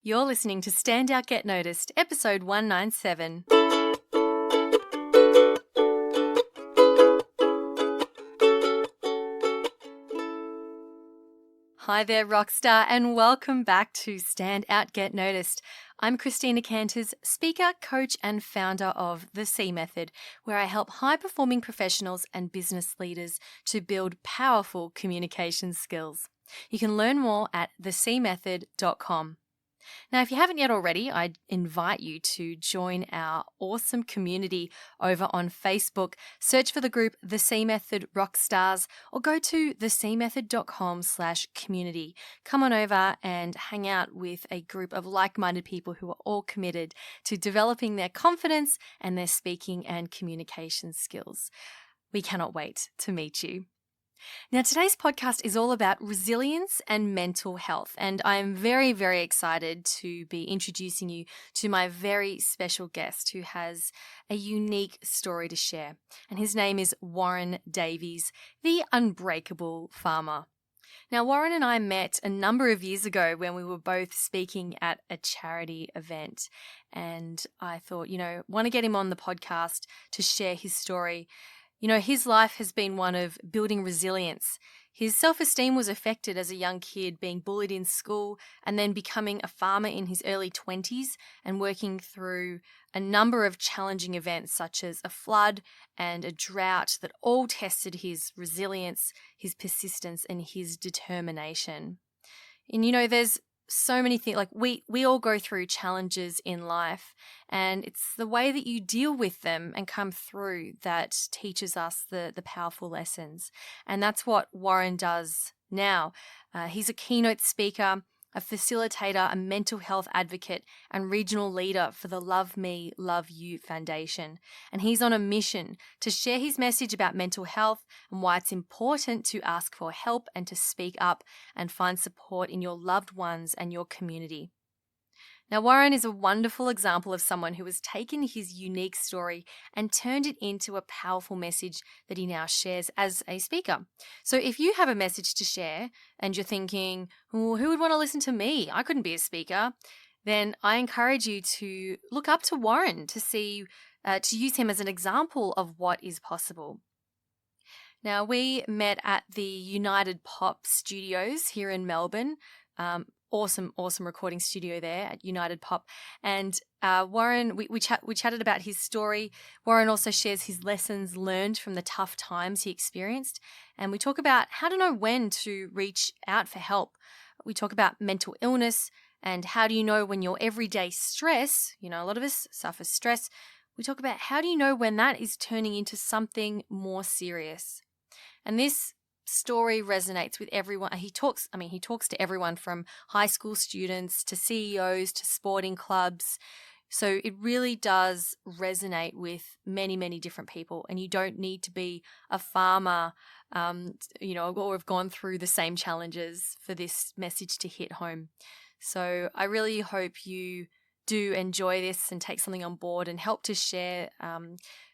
You're listening to Stand Out Get Noticed, episode 197. Hi there, Rockstar, and welcome back to Stand Out Get Noticed. I'm Christina Canters, speaker, coach, and founder of The C Method, where I help high-performing professionals and business leaders to build powerful communication skills. You can learn more at thecmethod.com. Now, if you haven't yet already, I'd invite you to join our awesome community over on Facebook. Search for the group The C Method Rockstars or go to thecmethod.com/community. Come on over and hang out with a group of like-minded people who are all committed to developing their confidence and their speaking and communication skills. We cannot wait to meet you. Now, today's podcast is all about resilience and mental health, and I'm very, very excited to be introducing you to my very special guest who has a unique story to share. And his name is Warren Davies, the Unbreakable Farmer. Now, Warren and I met a number of years ago when we were both speaking at a charity event, and I thought, want to get him on the podcast to share his story. His life has been one of building resilience. His self-esteem was affected as a young kid, being bullied in school and then becoming a farmer in his early 20s and working through a number of challenging events such as a flood and a drought that all tested his resilience, his persistence, and his determination. And there's so many things, like we all go through challenges in life, and it's the way that you deal with them and come through that teaches us the powerful lessons. And that's what Warren does now. He's a keynote speaker, a facilitator, a mental health advocate, and regional leader for the Love Me, Love You Foundation. And he's on a mission to share his message about mental health and why it's important to ask for help and to speak up and find support in your loved ones and your community. Now, Warren is a wonderful example of someone who has taken his unique story and turned it into a powerful message that he now shares as a speaker. So if you have a message to share and you're thinking, who would want to listen to me? I couldn't be a speaker. Then I encourage you to look up to Warren to use him as an example of what is possible. Now, we met at the United Pop Studios here in Melbourne. Awesome recording studio there at United Pop. And Warren, we chatted about his story. Warren also shares his lessons learned from the tough times he experienced. And we talk about how to know when to reach out for help. We talk about mental illness and how do you know when your everyday stress, a lot of us suffer stress. We talk about how do you know when that is turning into something more serious. And this story resonates with everyone. He talks to everyone from high school students to CEOs to sporting clubs. So it really does resonate with many, many different people. And you don't need to be a farmer, or have gone through the same challenges for this message to hit home. So I really hope you do enjoy this and take something on board and help to share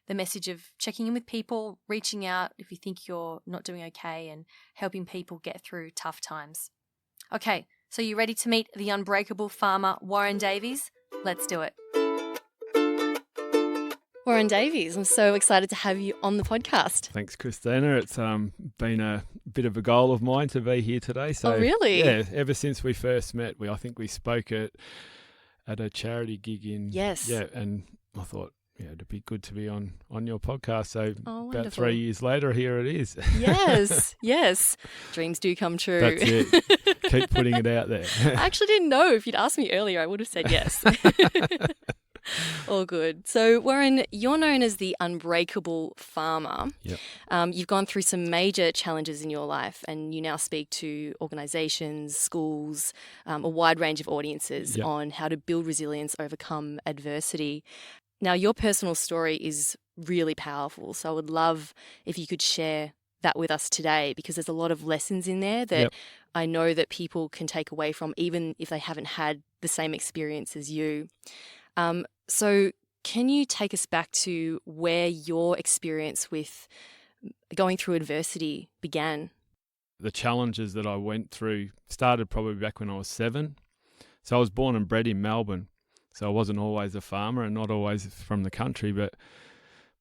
the message of checking in with people, reaching out if you think you're not doing okay, and helping people get through tough times. Okay, so you ready to meet the Unbreakable Farmer, Warren Davies? Let's do it. Warren Davies, I'm so excited to have you on the podcast. Thanks, Christina. It's been a bit of a goal of mine to be here today. So, oh, really? Yeah, ever since we first met, I think we spoke at a charity gig in... Yes. Yeah, and I thought, it'd be good to be on your podcast. So wonderful. About 3 years later, here it is. Yes. Dreams do come true. That's it. Keep putting it out there. I actually didn't know. If you'd asked me earlier, I would have said yes. All good. So, Warren, you're known as the Unbreakable Farmer. Yep. You've gone through some major challenges in your life, and you now speak to organisations, schools, a wide range of audiences on how to build resilience, overcome adversity. Now, your personal story is really powerful, so I would love if you could share that with us today, because there's a lot of lessons in there that I know that people can take away from, even if they haven't had the same experience as you. So can you take us back to where your experience with going through adversity began? The challenges that I went through started probably back when I was 7. So I was born and bred in Melbourne. So I wasn't always a farmer and not always from the country, but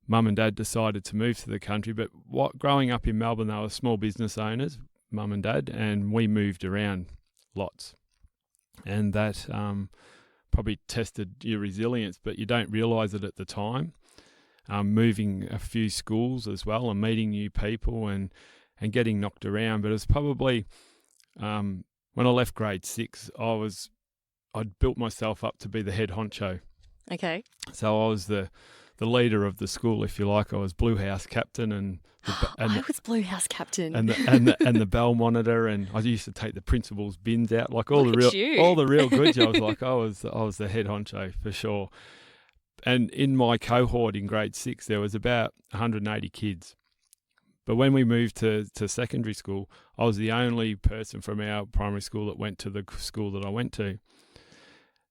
Mum and Dad decided to move to the country. But growing up in Melbourne, they were small business owners, Mum and Dad, and we moved around lots. And that probably tested your resilience, but you don't realise it at the time. Moving a few schools as well and meeting new people and getting knocked around. But it was probably when I left grade 6, I'd built myself up to be the head honcho. Okay. So I was the leader of the school, if you like. I was Blue House captain and I was Blue House captain and the bell monitor, and I used to take the principal's bins out, like all the real good jobs. Like I was the head honcho for sure. And in my cohort in grade 6, there was about 180 kids. But when we moved to secondary school, I was the only person from our primary school that went to the school that I went to.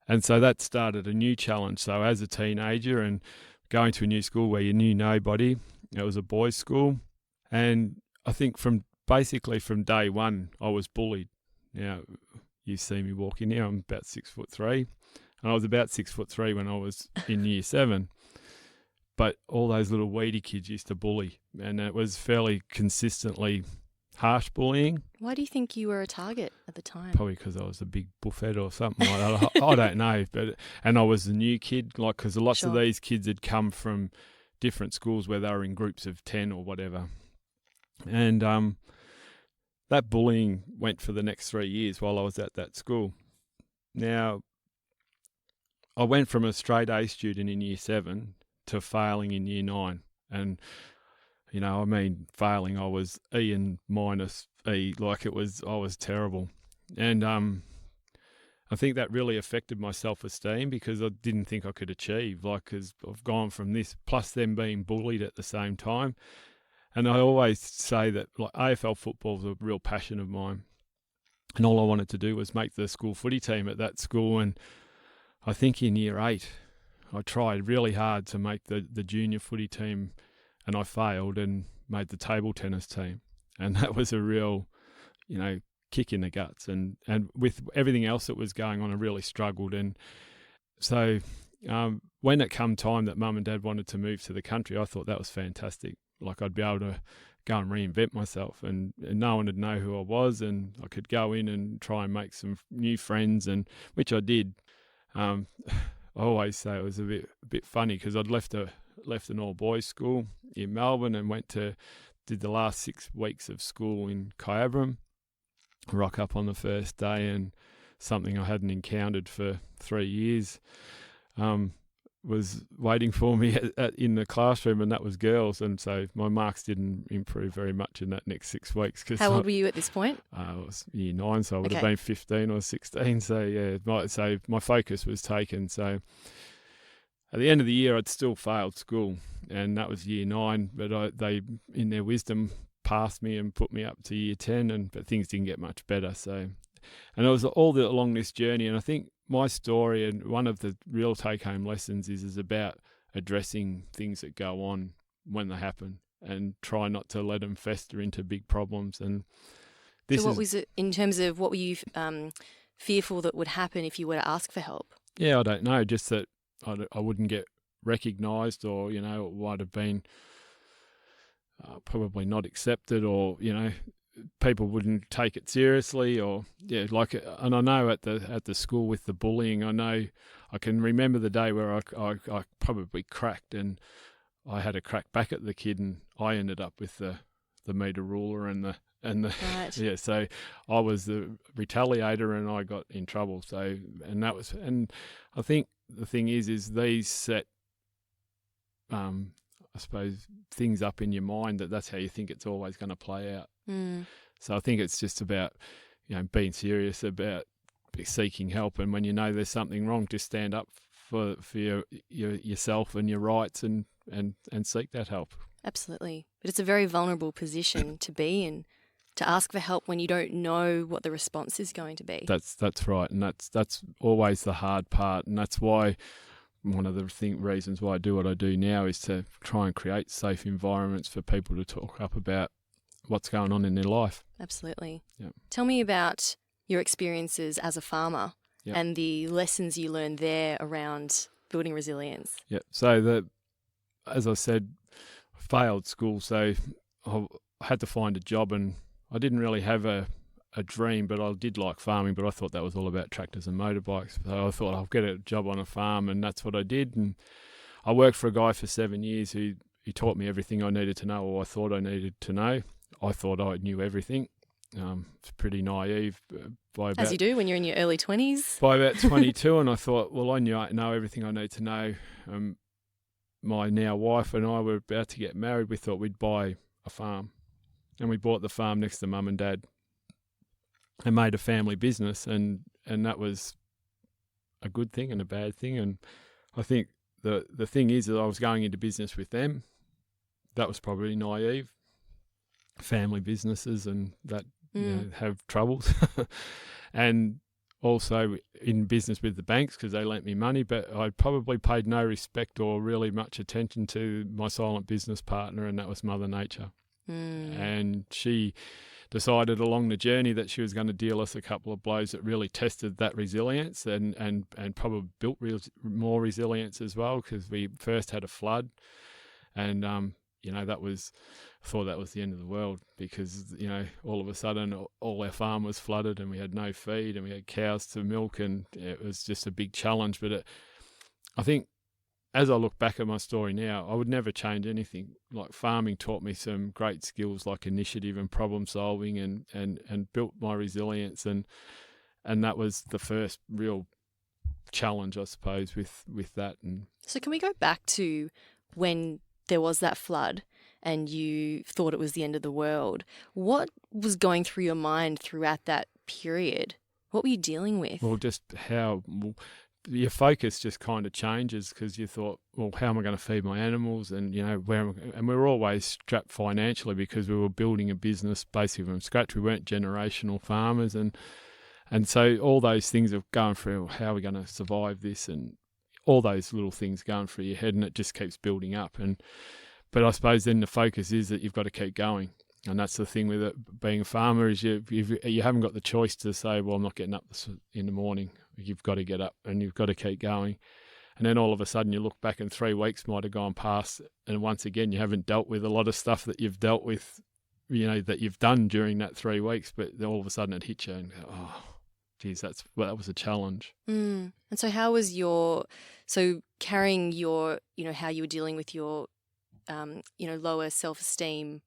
And so that started a new challenge. So as a teenager and going to a new school where you knew nobody, it was a boys' school. And I think from day one, I was bullied. Now, you see me walking here, I'm about 6'3", and I was about 6'3" when I was in year 7. But all those little weedy kids used to bully, and it was fairly consistently harsh bullying. Why do you think you were a target at the time? Probably because I was a big buffet or something like that. I don't know, and I was the new kid, like because lots of these kids had come from different schools where they were in groups of 10 or whatever, and that bullying went for the next 3 years while I was at that school. Now, I went from a straight A student in year 7 to failing in year 9, and failing, I was E and minus E, like I was terrible. And I think that really affected my self-esteem because I didn't think I could achieve, because I've gone from this, plus them being bullied at the same time. And I always say that AFL football was a real passion of mine. And all I wanted to do was make the school footy team at that school. And I think in year 8, I tried really hard to make the junior footy team, and I failed and made the table tennis team. And that was a real, kick in the guts. And with everything else that was going on, I really struggled. And so when it come time that Mum and Dad wanted to move to the country, I thought that was fantastic. Like I'd be able to go and reinvent myself, and no one would know who I was, and I could go in and try and make some new friends, and which I did. I always say it was a bit funny because I'd left an all boys school in Melbourne and did the last 6 weeks of school in Kyabram. Rock up on the first day, and something I hadn't encountered for 3 years was waiting for me in the classroom, and that was girls. And so my marks didn't improve very much in that next 6 weeks. How old were you at this point? I was year 9, so I would have been 15 or 16. So yeah, my focus was taken. So at the end of the year, I'd still failed school, and that was year 9. But they, in their wisdom, passed me and put me up to year 10, but things didn't get much better. So, and it was all along this journey. And I think my story, and one of the real take-home lessons is about addressing things that go on when they happen, and try not to let them fester into big problems. And so what was it in terms of what were you fearful that would happen if you were to ask for help? Yeah, I don't know, just that I wouldn't get recognised, or, it might have been probably not accepted, or, people wouldn't take it seriously, or and I know at the school with the bullying, I can remember the day where I probably cracked, and I had a crack back at the kid, and I ended up with the meter ruler and the right. Yeah, so I was the retaliator, and I got in trouble. So and I think the thing is these set I suppose things up in your mind that's how you think it's always going to play out. So I think it's just about being serious about seeking help, and when you know there's something wrong, just stand up for yourself and your rights, and seek that help. Absolutely. But it's a very vulnerable position to be in, to ask for help when you don't know what the response is going to be. That's right, and that's always the hard part, and that's why one of the reasons why I do what I do now is to try and create safe environments for people to talk up about what's going on in their life. Absolutely. Yeah. Tell me about your experiences as a farmer Yep. and the lessons you learned there around building resilience. Yeah. So as I said, I failed school, so I had to find a job, and I didn't really have a dream, but I did like farming, but I thought that was all about tractors and motorbikes. So I thought I'll get a job on a farm, and that's what I did. And I worked for a guy for 7 years who taught me everything I needed to know, or I thought I needed to know. I thought I knew everything. It's pretty naive. As you do when you're in your early 20s. By about 22, and I thought, well, I know everything I need to know. My now wife and I were about to get married. We thought we'd buy a farm, and we bought the farm next to Mum and Dad and made a family business, and that was a good thing and a bad thing. And I think the thing is that I was going into business with them. That was probably naive. Family businesses and that have troubles. And also in business with the banks because they lent me money, but I probably paid no respect or really much attention to my silent business partner, and that was Mother Nature. And she decided along the journey that she was going to deal us a couple of blows that really tested that resilience and probably built more resilience as well, because we first had a flood, and I thought that was the end of the world, because all of a sudden all our farm was flooded and we had no feed and we had cows to milk, and it was just a big challenge. But I think as I look back at my story now, I would never change anything. Like, farming taught me some great skills like initiative and problem solving, and built my resilience, and that was the first real challenge, I suppose, with that. And so can we go back to when there was that flood and you thought it was the end of the world? What was going through your mind throughout that period? What were you dealing with? Well, just how your focus just kind of changes, because you thought, well, how am I going to feed my animals? And, and we were always strapped financially because we were building a business basically from scratch. We weren't generational farmers. And so all those things are going through, how are we going to survive this? And all those little things going through your head, and it just keeps building up. But I suppose then the focus is that you've got to keep going. And that's the thing with it, being a farmer, is you haven't got the choice to say, well, I'm not getting up in the morning. You've got to get up and you've got to keep going. And then all of a sudden you look back and 3 weeks might have gone past, and once again you haven't dealt with a lot of stuff that you've dealt with, that you've done during that 3 weeks, but all of a sudden it hits you and go, oh, geez, that was a challenge. And so how was carrying your, how you were dealing with your, lower self-esteem,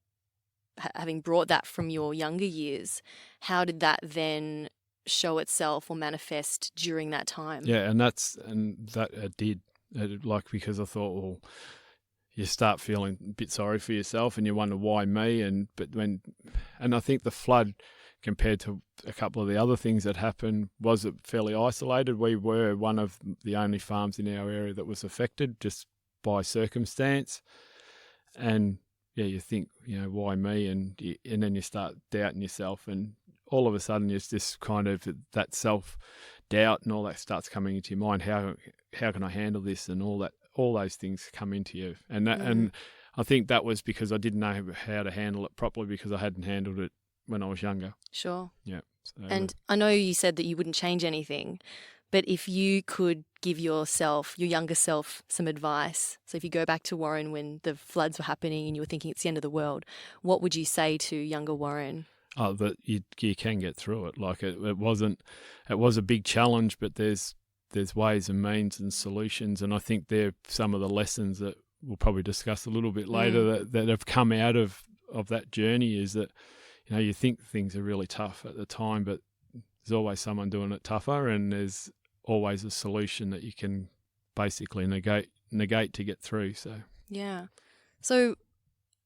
having brought that from your younger years, how did that then show itself or manifest during that time? Yeah, and that it did. Because I thought, well, you start feeling a bit sorry for yourself and you wonder, why me? And I think the flood, compared to a couple of the other things that happened, was fairly isolated. We were one of the only farms in our area that was affected just by circumstance. And yeah, you think, why me? And then you start doubting yourself, and all of a sudden it's just kind of that self-doubt and all that starts coming into your mind. How can I handle this? And all those things come into you. And I think that was because I didn't know how to handle it properly, because I hadn't handled it when I was younger. Sure. Yeah. So, and I know you said that you wouldn't change anything, but if you could give your younger self, some advice, so if you go back to Warren when the floods were happening and you were thinking it's the end of the world, what would you say to younger Warren? Oh, that you can get through it. Like it was a big challenge, but there's ways and means and solutions, and I think they're some of the lessons that we'll probably discuss a little bit later that have come out of that journey. Is that you think things are really tough at the time, but there's always someone doing it tougher, and there's always a solution that you can basically negate to get through. So yeah. So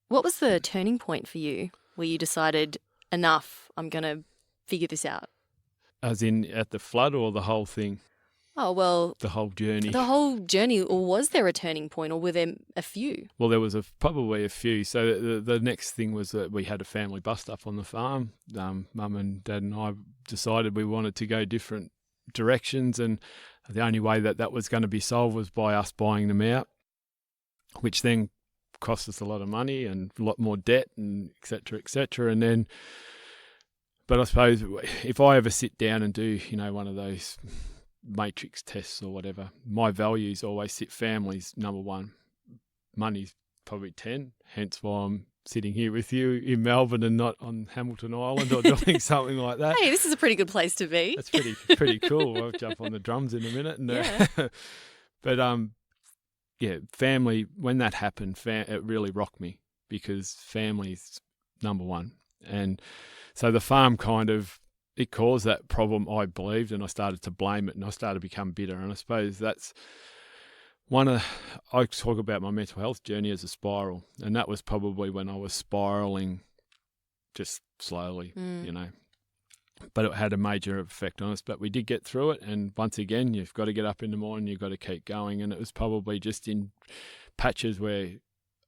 what was the turning point for you where you decided, enough, I'm going to figure this out? As in at the flood, or the whole thing? Oh, well, the whole journey. The whole journey, or was there a turning point, or were there a few? Well, there was probably a few. So the next thing was that we had a family bust up on the farm. Mum and Dad and I decided we wanted to go different directions, and the only way that was going to be solved was by us buying them out, which then cost us a lot of money and a lot more debt, and et cetera, et cetera. And then, but I suppose if I ever sit down and do, one of those matrix tests or whatever. My values always sit family's number one. Money's probably 10, hence why I'm sitting here with you in Melbourne and not on Hamilton Island or doing something like that. Hey, this is a pretty good place to be. That's pretty cool. I'll jump on the drums in a minute. And, Yeah. but family, when that happened, it really rocked me because family's number one. And so the farm it caused that problem, I believed, and I started to blame it and I started to become bitter. And I suppose that's I talk about my mental health journey as a spiral, and that was probably when I was spiraling just slowly, but it had a major effect on us. But we did get through it, and once again, you've got to get up in the morning, you've got to keep going, and it was probably just in patches where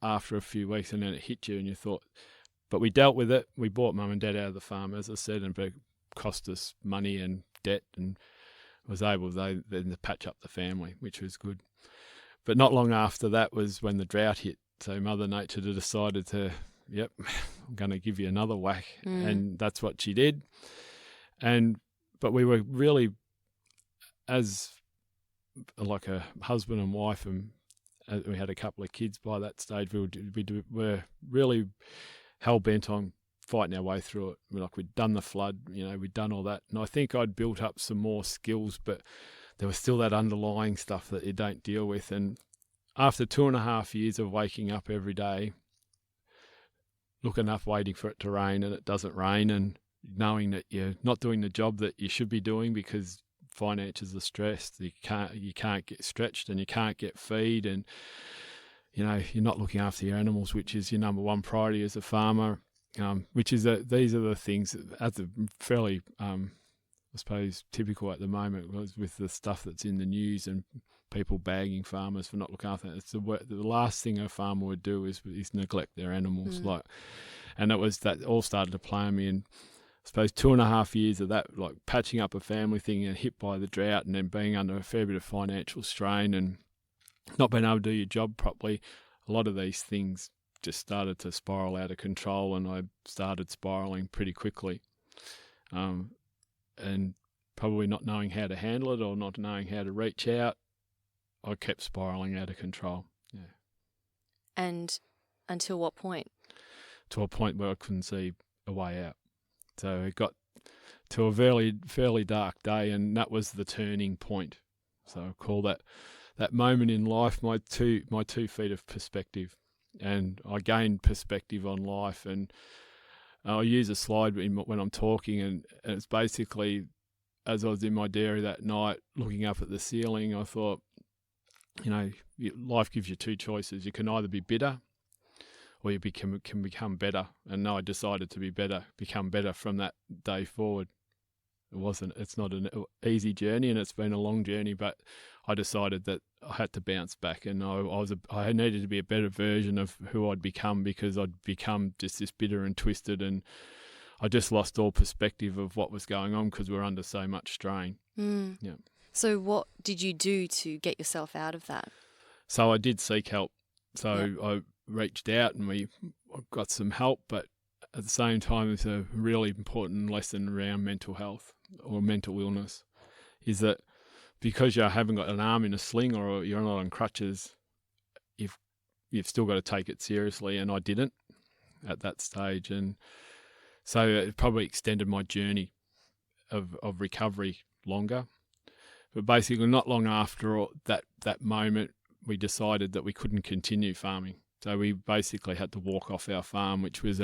after a few weeks and then it hit you and you thought, but we dealt with it. We bought mum and dad out of the farm, as I said, and it cost us money and debt, and was able then to patch up the family, which was good. But not long after that was when the drought hit. So Mother Nature decided to, I'm going to give you another whack. And that's what she did. But we were really, as like a husband and wife, and we had a couple of kids by that stage, we were really hell-bent on fighting our way through it. Like we'd done the flood, we'd done all that. And I think I'd built up some more skills, but there was still that underlying stuff that you don't deal with. And after 2.5 years of waking up every day, looking up, waiting for it to rain, and it doesn't rain, and knowing that you're not doing the job that you should be doing because finances are stressed, you can't get stretched and you can't get feed, and you're not looking after your animals, which is your number one priority as a farmer. These are the things as a fairly I suppose typical at the moment was with the stuff that's in the news and people bagging farmers for not looking after it. It's the last thing a farmer would do is neglect their animals. And it was that all started to play on me. And I suppose 2.5 years of that, like patching up a family thing and hit by the drought and then being under a fair bit of financial strain and not being able to do your job properly, a lot of these things just started to spiral out of control, and I started spiraling pretty quickly. And probably not knowing how to handle it or not knowing how to reach out, I kept spiraling out of control. Yeah. And until what point? To a point where I couldn't see a way out. So it got to a fairly dark day, and that was the turning point. So I call that moment in life my two feet of perspective, and I gained perspective on life. And I use a slide when I'm talking, and it's basically, as I was in my dairy that night looking up at the ceiling, I thought, life gives you two choices. You can either be bitter or you can become better. And I decided to become better from that day forward. It's not an easy journey, and it's been a long journey, but I decided that I had to bounce back, and I needed to be a better version of who I'd become, because I'd become just this bitter and twisted, and I just lost all perspective of what was going on because we're under so much strain. Yeah. So what did you do to get yourself out of that? So I did seek help. So I reached out and I got some help, but at the same time, it's a really important lesson around mental health or mental illness, is that because you haven't got an arm in a sling or you're not on crutches, you've still got to take it seriously, and I didn't at that stage. And so it probably extended my journey of recovery longer. But basically not long after that moment, we decided that we couldn't continue farming. So we basically had to walk off our farm, which was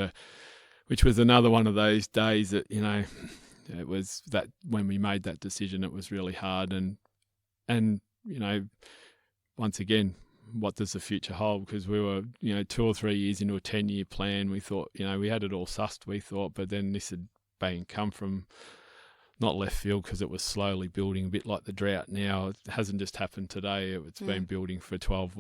another one of those days that, it was that when we made that decision, it was really hard. And once again, what does the future hold? Because we were, 2 or 3 years into a 10-year plan. We thought, we had it all sussed, we thought, but then this had come from not left field, because it was slowly building, a bit like the drought now. It hasn't just happened today. It's been building for 12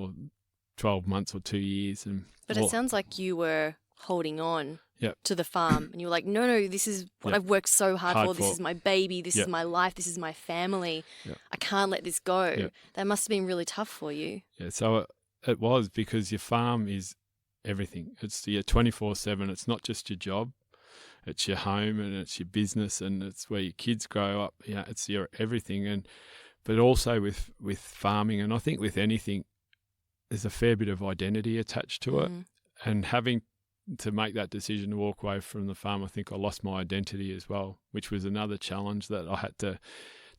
months or 2 years. But it sounds like you were holding on to the farm, and you were like, no, this is what I've worked so hard for. This is my baby. This is my life. This is my family. I can't let this go. That must have been really tough for you. Yeah, so it was, because your farm is everything. It's your 24/7. It's not just your job. It's your home, and it's your business, and it's where your kids grow up. It's your everything. but also with farming, and I think with anything, there's a fair bit of identity attached to it. And having to make that decision to walk away from the farm, I think I lost my identity as well, which was another challenge that I had to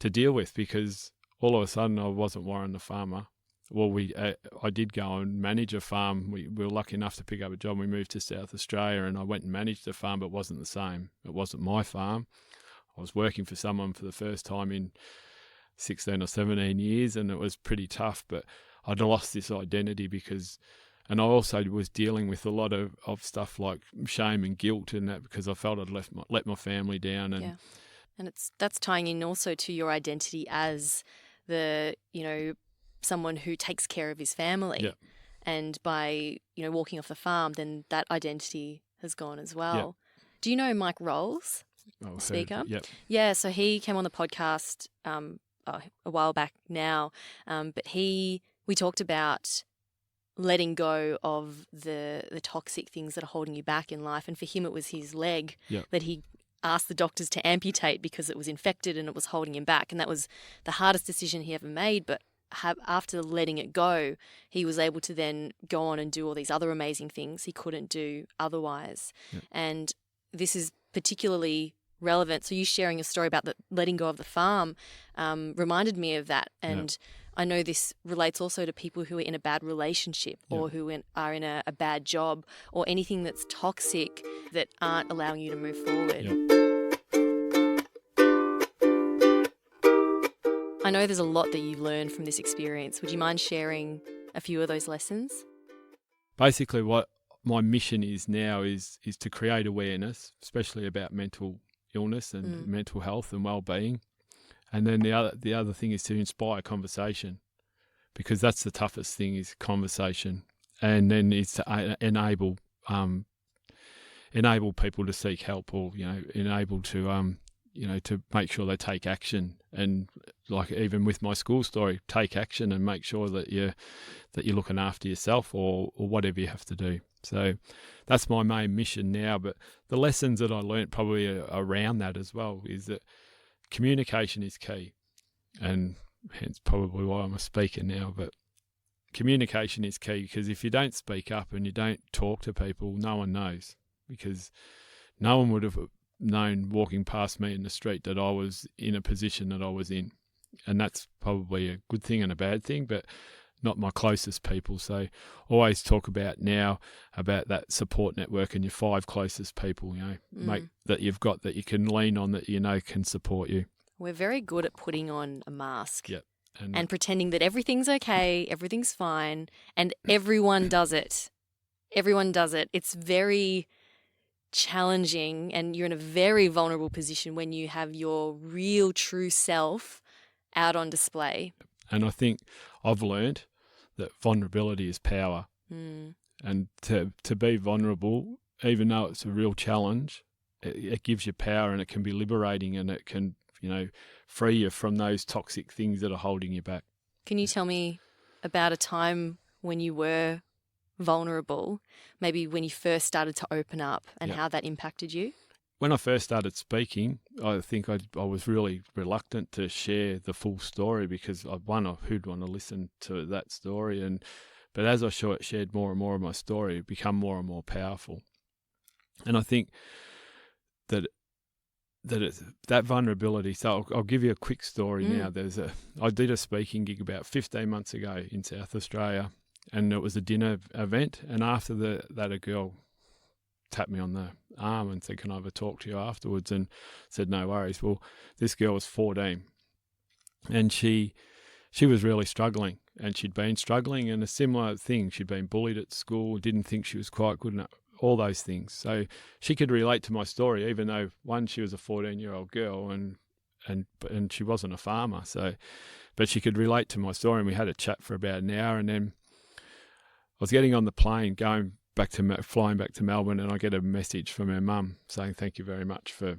deal with, because all of a sudden I wasn't Warren the farmer. Well, I did go and manage a farm. We were lucky enough to pick up a job. We moved to South Australia, and I went and managed a farm, but it wasn't the same. It wasn't my farm. I was working for someone for the first time in 16 or 17 years, and it was pretty tough, but I'd lost this identity and I also was dealing with a lot of stuff like shame and guilt and that, because I felt I'd let my family down. And and that's tying in also to your identity as the, someone who takes care of his family. Yeah. And by, walking off the farm, then that identity has gone as well. Yeah. Do you know Mike Rolls, speaker? Yep. Yeah, so he came on the podcast a while back now, but we talked about letting go of the toxic things that are holding you back in life. And for him, it was his leg that he asked the doctors to amputate because it was infected and it was holding him back. And that was the hardest decision he ever made. But after letting it go, he was able to then go on and do all these other amazing things he couldn't do otherwise. Yep. And this is particularly relevant. So you sharing a story about the letting go of the farm reminded me of that. And I know this relates also to people who are in a bad relationship or who are in a bad job or anything that's toxic that aren't allowing you to move forward. I know there's a lot that you've learned from this experience. Would you mind sharing a few of those lessons? Basically, what my mission is now is to create awareness, especially about mental illness and mental health and well-being. And then the other thing is to inspire conversation, because that's the toughest thing, is conversation. And then it's to enable people to seek help, or enable to to make sure they take action. And like even with my school story, take action and make sure that you're looking after yourself or whatever you have to do. So that's my main mission now. But the lessons that I learnt probably around that as well is that communication is key, and hence probably why I'm a speaker now. But communication is key, because if you don't speak up and you don't talk to people, no one knows, because no one would have known walking past me in the street that I was in a position that I was in. And that's probably a good thing and a bad thing, but not my closest people. So always talk about that support network and your 5 closest people, make that you've got, that you can lean on, that can support you. We're very good at putting on a mask. Yep. And pretending that everything's okay, everything's fine, and everyone does it. Everyone does it. It's very challenging, and you're in a very vulnerable position when you have your real, true self out on display. And I think I've learned that vulnerability is power. And to be vulnerable, even though it's a real challenge, it gives you power, and it can be liberating, and it can, free you from those toxic things that are holding you back. Can you tell me about a time when you were vulnerable, maybe when you first started to open up, and how that impacted you? When I first started speaking, I think I was really reluctant to share the full story, because who'd want to listen to that story? But as I shared more and more of my story, it became more and more powerful. And I think that vulnerability. So I'll give you a quick story now. I did a speaking gig about 15 months ago in South Australia, and it was a dinner event. And after that, a girl tapped me on the arm and said, "Can I have a talk to you afterwards?" And said, "No worries." Well, this girl was 14, and she was really struggling, and she'd been struggling, and a similar thing. She'd been bullied at school, didn't think she was quite good enough, all those things. So she could relate to my story, even though she was a 14-year-old girl, and she wasn't a farmer. So, but she could relate to my story, and we had a chat for about an hour, and then I was getting on the plane flying back to Melbourne, and I get a message from her mum saying, "Thank you very much for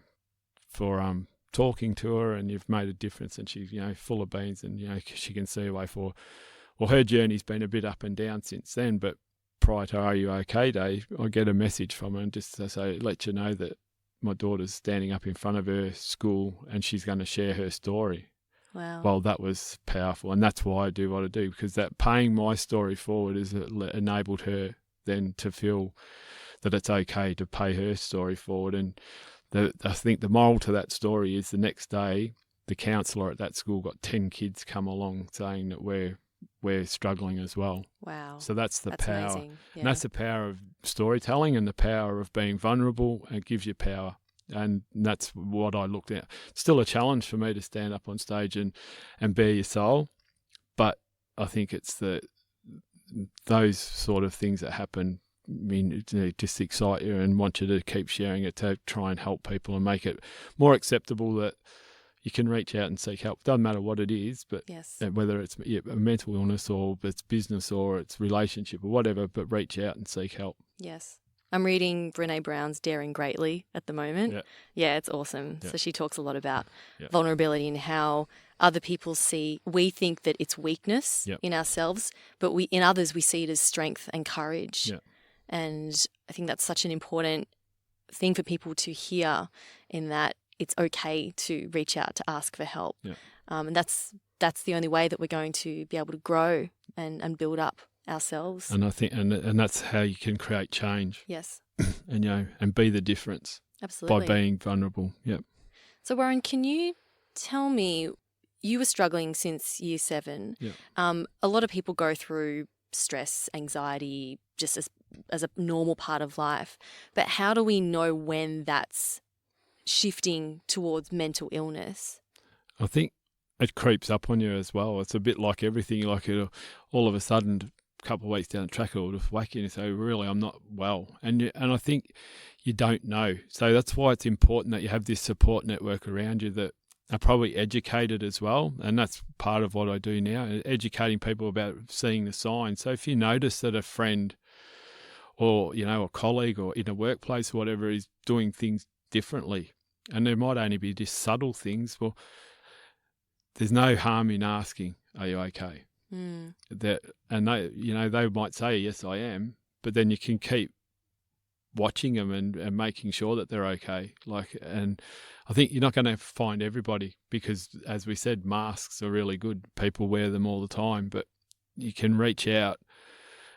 talking to her, and you've made a difference." And she's full of beans, and she can see a way for. Well, her journey's been a bit up and down since then, but prior to Are You OK Day, I get a message from her, and just to say, let you know that my daughter's standing up in front of her school, and she's going to share her story. Wow. Well, that was powerful, and that's why I do what I do, because that paying my story forward is enabled her then to feel that it's okay to pay her story forward. And I think the moral to that story is the next day, the counsellor at that school got 10 kids come along saying that we're struggling as well. Wow. So that's power. Amazing. Yeah. And that's the power of storytelling and the power of being vulnerable. It gives you power. And that's what I looked at. Still a challenge for me to stand up on stage and bare your soul. But I think it's those sort of things that happen, I mean, just excite you and want you to keep sharing it to try and help people and make it more acceptable that you can reach out and seek help. Doesn't matter what it is, but yes. whether it's a mental illness or it's business or it's relationship or whatever, but reach out and seek help. Yes. I'm reading Brené Brown's Daring Greatly at the moment. Yeah, it's awesome. So she talks a lot about vulnerability and how other people we think that it's weakness in ourselves, but in others we see it as strength and courage. Yeah. And I think that's such an important thing for people to hear, in that it's okay to reach out, to ask for help. Yeah. And that's the only way that we're going to be able to grow and build up ourselves. And I think, and that's how you can create change. Yes. and be the difference. Absolutely. By being vulnerable. Yep. So Warren, can you tell me, you were struggling since year 7. Yeah. A lot of people go through stress, anxiety, just as a normal part of life. But how do we know when that's shifting towards mental illness? I think it creeps up on you as well. It's a bit like everything, like all of a sudden, a couple of weeks down the track, it'll just whack you and say, really, I'm not well. And I think you don't know. So that's why it's important that you have this support network around you that are probably educated as well. And that's part of what I do now, educating people about seeing the signs. So if you notice that a friend or, a colleague or in a workplace or whatever is doing things differently, and there might only be just subtle things, well, there's no harm in asking, are you okay? Mm. They might say, yes, I am, but then you can keep watching them and making sure that they're okay. And I think you're not going to find everybody because, as we said, masks are really good. People wear them all the time, but you can reach out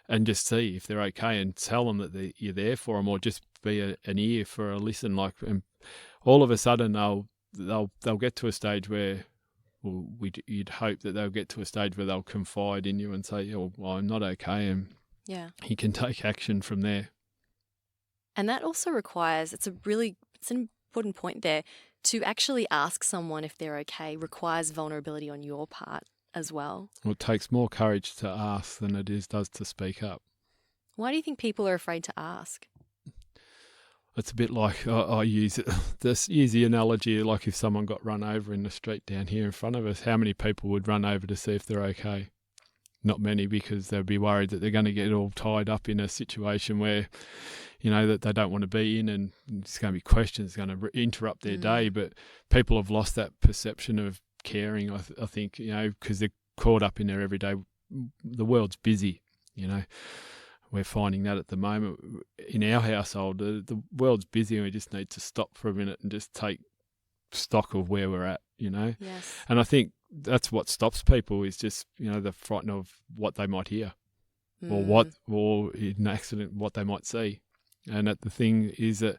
and just see if they're okay and tell them that you're there for them, or just be an ear for a listen. And all of a sudden they'll get to a stage where, well, you'd hope that they'll get to a stage where they'll confide in you and say, oh, well, I'm not okay, and you can take action from there. And that also requires, it's an important point there, to actually ask someone if they're okay requires vulnerability on your part as well. Well, it takes more courage to ask than it does to speak up. Why do you think people are afraid to ask? It's a bit like I use the analogy, like if someone got run over in the street down here in front of us, how many people would run over to see if they're okay? Not many, because they'd be worried that they're going to get all tied up in a situation where, that they don't want to be in, and it's going to be questions going to interrupt their day. But people have lost that perception of caring, I think, because they're caught up in their everyday. The world's busy, We're finding that at the moment in our household. The world's busy and we just need to stop for a minute and just take stock of where we're at, Yes. And I think that's what stops people is just, the frightened of what they might hear or in an accident, what they might see. And the thing is that,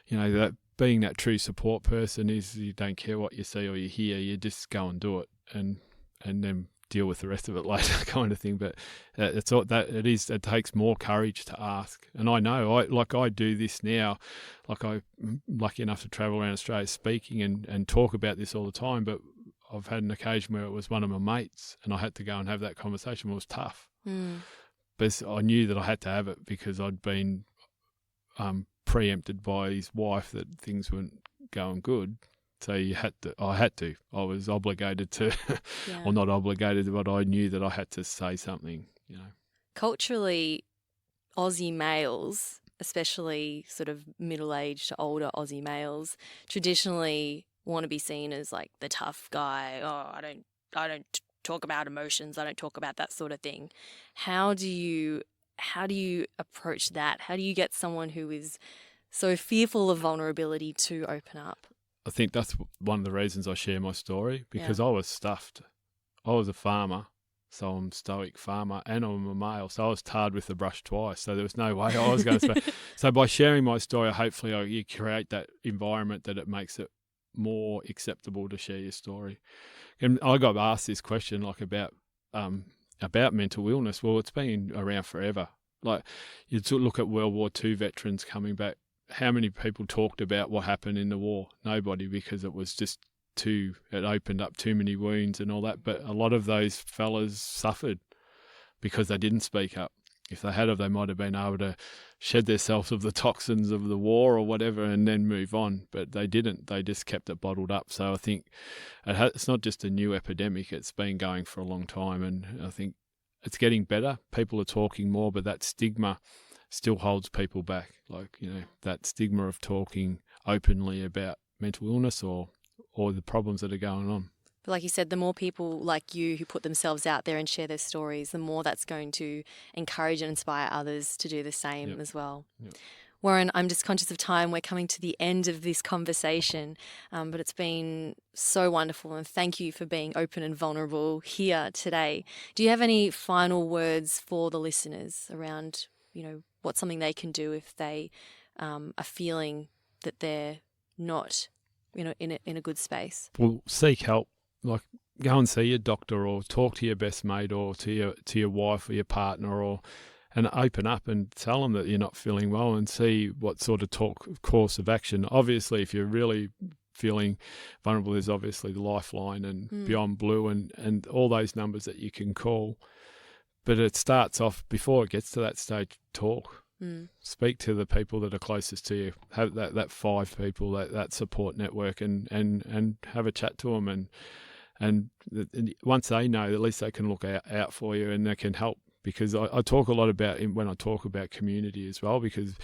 that being that true support person is you don't care what you see or you hear, you just go and do it and then deal with the rest of it later kind of thing. But it's all that it takes more courage to ask. And I know I do this now, I'm lucky enough to travel around Australia speaking and talk about this all the time, but I've had an occasion where it was one of my mates and I had to go and have that conversation. It was tough. But I knew that I had to have it because I'd been preempted by his wife that things weren't going good. So I was obligated to, or not obligated, but I knew that I had to say something, Culturally, Aussie males, especially sort of middle-aged to older Aussie males, traditionally want to be seen as like the tough guy. Oh, I don't talk about emotions. I don't talk about that sort of thing. How do you approach that? How do you get someone who is so fearful of vulnerability to open up? I think that's one of the reasons I share my story, because I was stuffed. I was a farmer, so I'm a stoic farmer, and I'm a male, so I was tarred with the brush twice, so there was no way I was going to speak. So by sharing my story, hopefully you create that environment that it makes it more acceptable to share your story. And I got asked this question about mental illness. Well, it's been around forever. Like, you look at World War II veterans coming back. How many people talked about what happened in the war? Nobody, because it was just it opened up too many wounds and all that. But a lot of those fellas suffered because they didn't speak up. If they had, they might have been able to shed themselves of the toxins of the war or whatever and then move on. But they didn't. They just kept it bottled up. So I think it's not just a new epidemic. It's been going for a long time. And I think it's getting better. People are talking more, but that stigma still holds people back. That stigma of talking openly about mental illness or the problems that are going on. But like you said, the more people like you who put themselves out there and share their stories, the more that's going to encourage and inspire others to do the same as well. Yep. Warren, I'm just conscious of time. We're coming to the end of this conversation, but it's been so wonderful, and thank you for being open and vulnerable here today. Do you have any final words for the listeners around, what's something they can do if they are feeling that they're not, in a good space? Well, seek help. Go and see your doctor, or talk to your best mate, or to your wife or your partner, and open up and tell them that you're not feeling well, and see what sort of course of action. Obviously, if you're really feeling vulnerable, there's obviously the Lifeline and Beyond Blue and all those numbers that you can call. But it starts off, before it gets to that stage, talk. Speak to the people that are closest to you. Have that 5 people, that support network, and have a chat to them. And once they know, at least they can look out for you and they can help. Because I talk a lot about, when I talk about community as well, because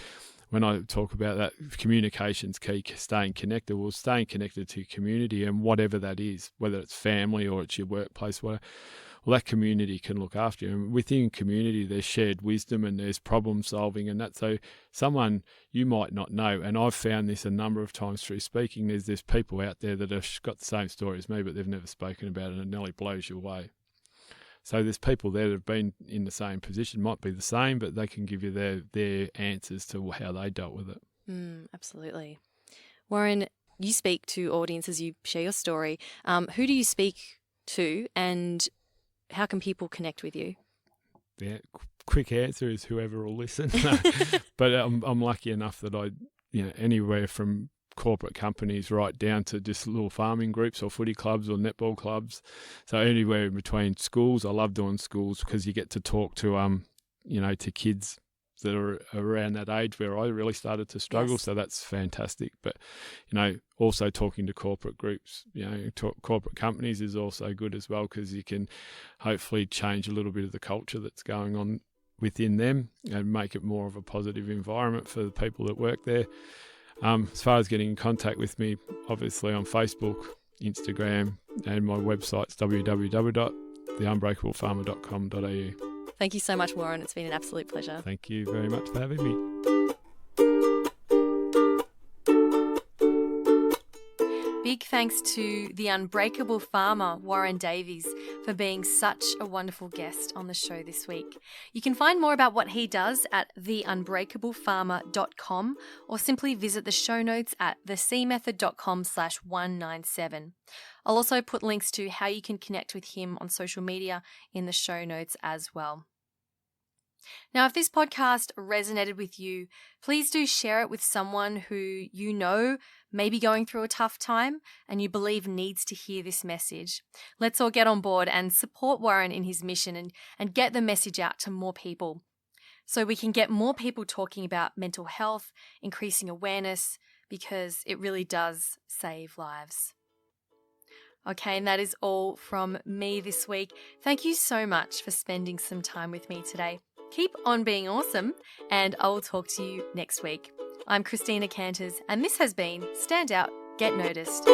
when I talk about that, communication's key, staying connected. Well, staying connected to community, and whatever that is, whether it's family or it's your workplace, whatever. Well, that community can look after you. And within community, there's shared wisdom and there's problem solving and that. So someone you might not know, and I've found this a number of times through speaking, there's people out there that have got the same story as me, but they've never spoken about it, and it nearly blows you away. So there's people there that have been in the same position, might be the same, but they can give you their answers to how they dealt with it. Absolutely. Warren, you speak to audiences, you share your story. Who do you speak to, and how can people connect with you? The quick answer is whoever will listen. But I'm lucky enough that anywhere from corporate companies right down to just little farming groups or footy clubs or netball clubs. So anywhere in between. Schools, I love doing schools because you get to talk to to kids that are around that age where I really started to struggle. Yes. So that's fantastic. But, also talking to corporate groups, corporate companies is also good as well, because you can hopefully change a little bit of the culture that's going on within them and make it more of a positive environment for the people that work there. As far as getting in contact with me, obviously on Facebook, Instagram, and my website's www.theunbreakablefarmer.com.au. Thank you so much, Warren. It's been an absolute pleasure. Thank you very much for having me. Big thanks to the Unbreakable Farmer, Warren Davies, for being such a wonderful guest on the show this week. You can find more about what he does at theunbreakablefarmer.com, or simply visit the show notes at thecmethod.com/197. I'll also put links to how you can connect with him on social media in the show notes as well. Now, if this podcast resonated with you, please do share it with someone who you know may be going through a tough time and you believe needs to hear this message. Let's all get on board and support Warren in his mission and get the message out to more people, so we can get more people talking about mental health, increasing awareness, because it really does save lives. Okay, and that is all from me this week. Thank you so much for spending some time with me today. Keep on being awesome, and I will talk to you next week. I'm Christina Canters, and this has been Stand Out, Get Noticed.